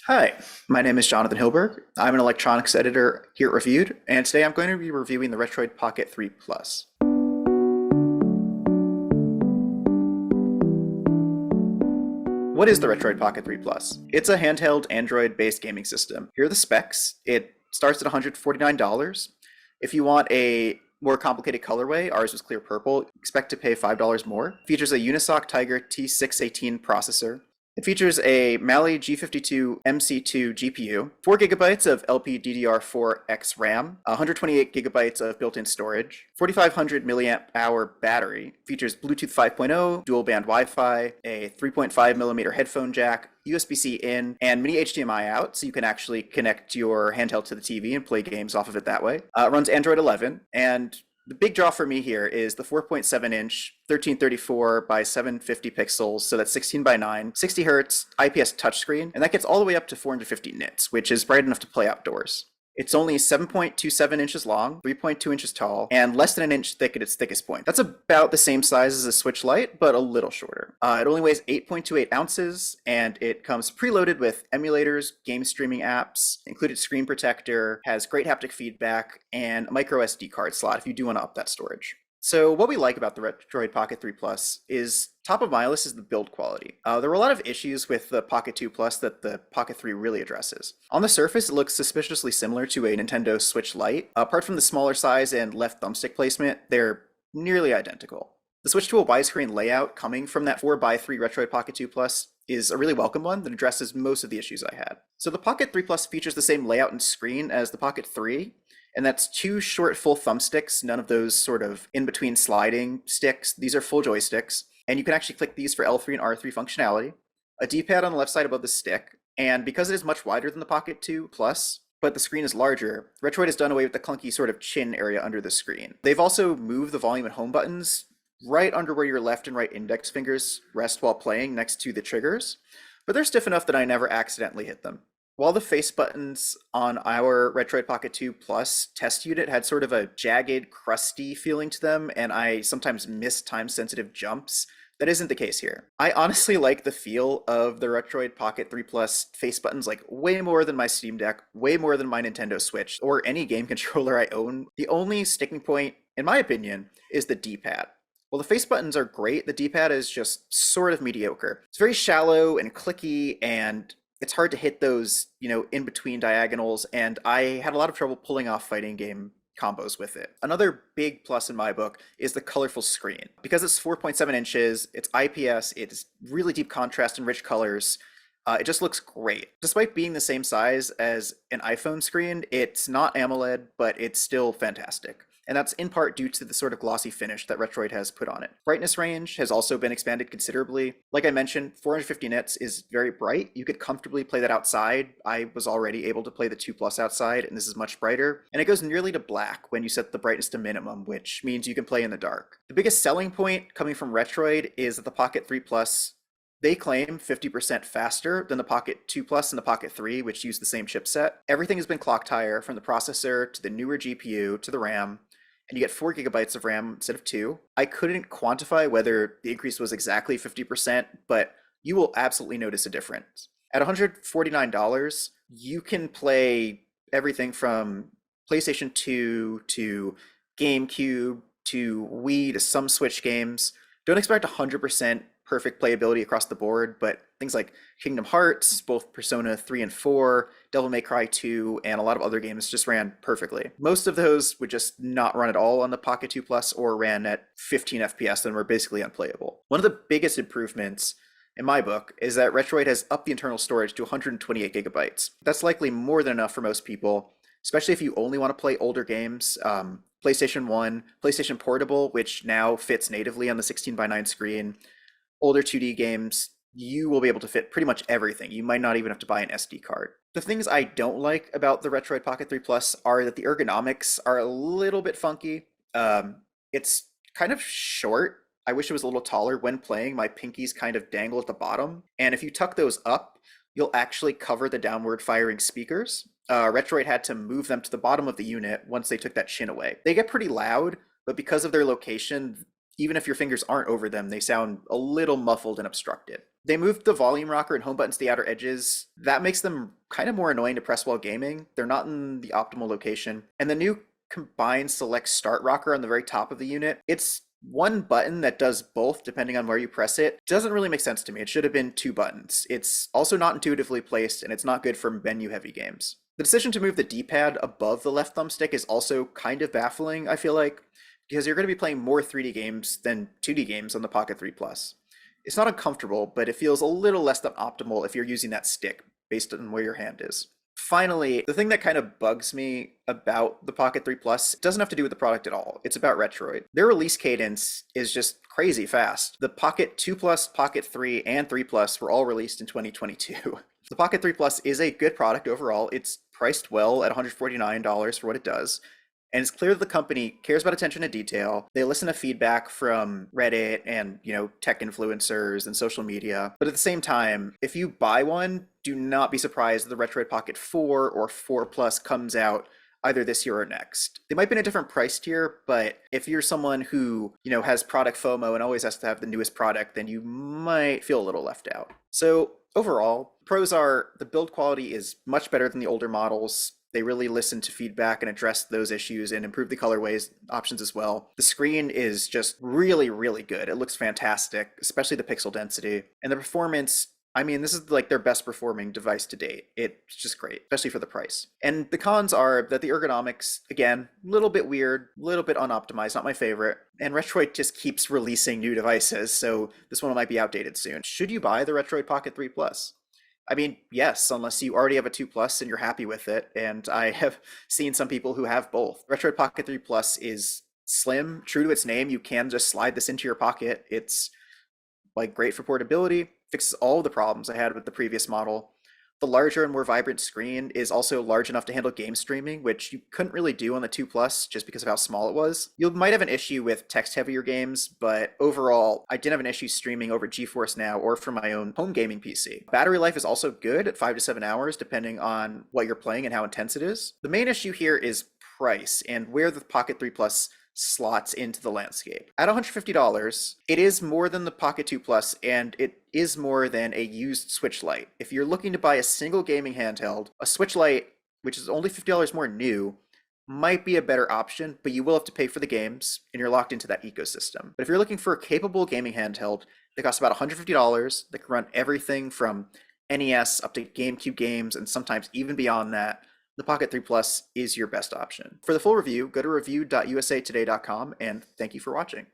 Hi, my name is Jonathan Hilberg. I'm an electronics editor here at Reviewed, and today I'm going to be reviewing the Retroid Pocket 3 Plus. What is the Retroid Pocket 3 Plus? It's a handheld Android-based gaming system. Here are the specs. It starts at $149. If you want a more complicated colorway, ours was clear purple, expect to pay $5 more. It features a Unisoc Tiger T618 processor. It features a Mali G52 MC2 GPU, 4 gigabytes of LPDDR4X RAM, 128 gigabytes of built-in storage, 4500 milliamp hour battery, features Bluetooth 5.0, dual band Wi-Fi, a 3.5 millimeter headphone jack, USB-C in, and mini HDMI out, so you can actually connect your handheld to the TV and play games off of it that way. It runs Android 11, and the big draw for me here is the 4.7-inch 1334 by 750 pixels, so that's 16 by 9, 60 hertz IPS touchscreen, and that gets all the way up to 450 nits, which is bright enough to play outdoors. It's only 7.27 inches long, 3.2 inches tall, and less than an inch thick at its thickest point. That's about the same size as a Switch Lite, but a little shorter. It only weighs 8.28 ounces, and it comes preloaded with emulators, game streaming apps, included screen protector, has great haptic feedback, and a micro SD card slot if you do want to up that storage. So what we like about the Retroid Pocket 3 Plus is top of my list is the build quality. There were a lot of issues with the Pocket 2 Plus that the Pocket 3 really addresses. On the surface, it looks suspiciously similar to a Nintendo Switch Lite. Apart from the smaller size and left thumbstick placement, they're nearly identical. The switch to a widescreen layout coming from that 4x3 Retroid Pocket 2 Plus is a really welcome one that addresses most of the issues I had. So the Pocket 3 Plus features the same layout and screen as the Pocket 3, and that's 2 short full thumbsticks, none of those sort of in-between sliding sticks. These are full joysticks, and you can actually click these for L3 and R3 functionality, a D-pad on the left side above the stick, and because it is much wider than the Pocket 2 Plus, but the screen is larger, Retroid has done away with the clunky sort of chin area under the screen. They've also moved the volume and home buttons right under where your left and right index fingers rest while playing next to the triggers, but they're stiff enough that I never accidentally hit them. While the face buttons on our Retroid Pocket 2 Plus test unit had sort of a jagged, crusty feeling to them, and I sometimes missed time-sensitive jumps, that isn't the case here. I honestly like the feel of the Retroid Pocket 3 Plus face buttons like way more than my Steam Deck, way more than my Nintendo Switch, or any game controller I own. The only sticking point, in my opinion, is the D-pad. While the face buttons are great, the D-pad is just sort of mediocre. It's very shallow and clicky, and it's hard to hit those, in between diagonals, and I had a lot of trouble pulling off fighting game combos with it. Another big plus in my book is the colorful screen. Because it's 4.7 inches, it's IPS, it's really deep contrast and rich colors, it just looks great. Despite being the same size as an iPhone screen, it's not AMOLED, but it's still fantastic. And that's in part due to the sort of glossy finish that Retroid has put on it. Brightness range has also been expanded considerably. Like I mentioned, 450 nits is very bright. You could comfortably play that outside. I was already able to play the 2 Plus outside, and this is much brighter. And it goes nearly to black when you set the brightness to minimum, which means you can play in the dark. The biggest selling point coming from Retroid is that the Pocket 3 Plus, they claim 50% faster than the Pocket 2 Plus and the Pocket 3, which use the same chipset. Everything has been clocked higher, from the processor to the newer GPU to the RAM, and you get 4 gigabytes of RAM instead of 2. I couldn't quantify whether the increase was exactly 50%, but you will absolutely notice a difference. At $149, you can play everything from PlayStation 2 to GameCube to Wii to some Switch games. Don't expect 100% perfect playability across the board, but things like Kingdom Hearts, both Persona 3 and 4, Devil May Cry 2, and a lot of other games just ran perfectly. Most of those would just not run at all on the Pocket 2 Plus or ran at 15 FPS and were basically unplayable. One of the biggest improvements in my book is that Retroid has upped the internal storage to 128 gigabytes. That's likely more than enough for most people, especially if you only want to play older games. PlayStation 1, PlayStation Portable, which now fits natively on the 16 by 9 screen, older 2D games, you will be able to fit pretty much everything. You might not even have to buy an SD card. The things I don't like about the Retroid Pocket 3 Plus are that the ergonomics are a little bit funky. It's kind of short. I wish it was a little taller. When playing, my pinkies kind of dangle at the bottom. And if you tuck those up, you'll actually cover the downward firing speakers. Retroid had to move them to the bottom of the unit once they took that chin away. They get pretty loud, but because of their location, even if your fingers aren't over them, they sound a little muffled and obstructed. They moved the volume rocker and home buttons to the outer edges. That makes them kind of more annoying to press while gaming. They're not in the optimal location. And the new combined select start rocker on the very top of the unit, it's one button that does both depending on where you press it. Doesn't really make sense to me. It should have been two buttons. It's also not intuitively placed, and it's not good for menu heavy games. The decision to move the D-pad above the left thumbstick is also kind of baffling, I feel like, because you're going to be playing more 3D games than 2D games on the Pocket 3 Plus. It's not uncomfortable, but it feels a little less than optimal if you're using that stick based on where your hand is. Finally, the thing that kind of bugs me about the Pocket 3 Plus doesn't have to do with the product at all. It's about Retroid. Their release cadence is just crazy fast. The Pocket 2 Plus, Pocket 3, and 3 Plus were all released in 2022. The Pocket 3 Plus is a good product overall. It's priced well at $149 for what it does. And it's clear that the company cares about attention to detail. They listen to feedback from Reddit and, tech influencers and social media. But at the same time, if you buy one, do not be surprised that the Retroid Pocket 4 or 4 Plus comes out either this year or next. They might be in a different price tier, but if you're someone who, has product FOMO and always has to have the newest product, then you might feel a little left out. So overall, pros are the build quality is much better than the older models. They really listen to feedback and address those issues and improve the colorways options as well. The screen is just really, really good. It looks fantastic, especially the pixel density. And the performance, this is like their best performing device to date. It's just great, especially for the price. And the cons are that the ergonomics, again, a little bit weird, a little bit unoptimized, not my favorite. And Retroid just keeps releasing new devices, so this one might be outdated soon. Should you buy the Retroid Pocket 3 Plus? Yes, unless you already have a 2 Plus and you're happy with it, and I have seen some people who have both. Retroid Pocket 3 Plus is slim, true to its name. You can just slide this into your pocket. It's great for portability, fixes all the problems I had with the previous model. The larger and more vibrant screen is also large enough to handle game streaming, which you couldn't really do on the 2 Plus just because of how small it was. You might have an issue with text-heavier games, but overall, I didn't have an issue streaming over GeForce Now or from my own home gaming PC. Battery life is also good at 5 to 7 hours, depending on what you're playing and how intense it is. The main issue here is price and where the Pocket 3 Plus slots into the landscape. At $150, it is more than the Pocket 2 Plus, and it is more than a used Switch Lite. If you're looking to buy a single gaming handheld, a Switch Lite, which is only $50 more new, might be a better option, but you will have to pay for the games, and you're locked into that ecosystem. But if you're looking for a capable gaming handheld that costs about $150, that can run everything from NES up to GameCube games, and sometimes even beyond that, the Pocket 3 Plus is your best option. For the full review, go to review.usatoday.com, and thank you for watching.